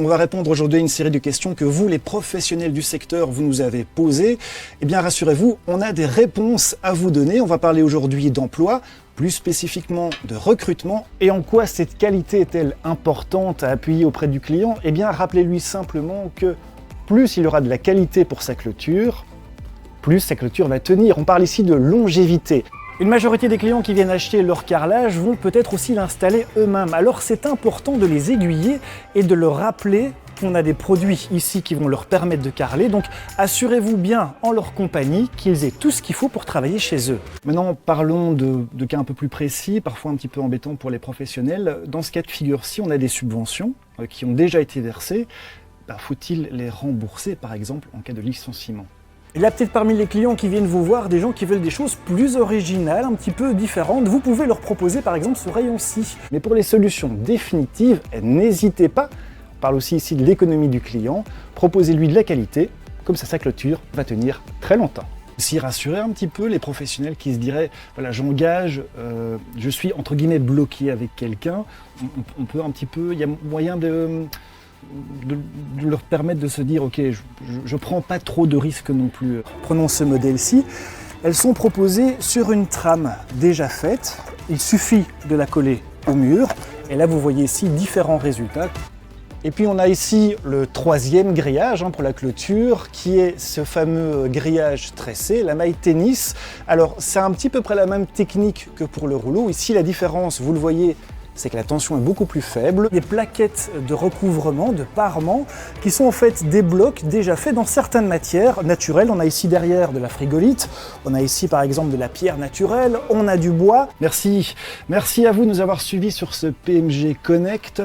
On va répondre aujourd'hui à une série de questions que vous, les professionnels du secteur, vous nous avez posées. Eh bien, rassurez-vous, on a des réponses à vous donner. On va parler aujourd'hui d'emploi, plus spécifiquement de recrutement. Et en quoi cette qualité est-elle importante à appuyer auprès du client? Eh bien, rappelez-lui simplement que plus il y aura de la qualité pour sa clôture, plus sa clôture va tenir. On parle ici de longévité. Une majorité des clients qui viennent acheter leur carrelage vont peut-être aussi l'installer eux-mêmes. Alors c'est important de les aiguiller et de leur rappeler qu'on a des produits ici qui vont leur permettre de carreler. Donc assurez-vous bien en leur compagnie qu'ils aient tout ce qu'il faut pour travailler chez eux. Maintenant parlons de cas un peu plus précis, parfois un petit peu embêtants pour les professionnels. Dans ce cas de figure-ci, on a des subventions qui ont déjà été versées. Faut-il les rembourser par exemple en cas de licenciement? Il y a peut-être parmi les clients qui viennent vous voir des gens qui veulent des choses plus originales, un petit peu différentes. Vous pouvez leur proposer par exemple ce rayon-ci. Mais pour les solutions définitives, n'hésitez pas. On parle aussi ici de l'économie du client. Proposez-lui de la qualité, comme ça sa clôture va tenir très longtemps. Aussi rassurer un petit peu les professionnels qui se diraient voilà, j'engage, je suis entre guillemets bloqué avec quelqu'un. On peut un petit peu, il y a moyen de leur permettre de se dire ok, je prends pas trop de risques non plus. Prenons ce modèle-ci, elles sont proposées sur une trame déjà faite, il suffit de la coller au mur et là vous voyez ici différents résultats. Et puis on a ici le troisième grillage pour la clôture qui est ce fameux grillage tressé, la maille tennis. Alors c'est un petit peu près la même technique que pour le rouleau, ici la différence vous le voyez, c'est que la tension est beaucoup plus faible. Des plaquettes de recouvrement, de parement, qui sont en fait des blocs déjà faits dans certaines matières naturelles. On a ici derrière de la frigolite, on a ici par exemple de la pierre naturelle, on a du bois. Merci à vous de nous avoir suivis sur ce PMG Connect.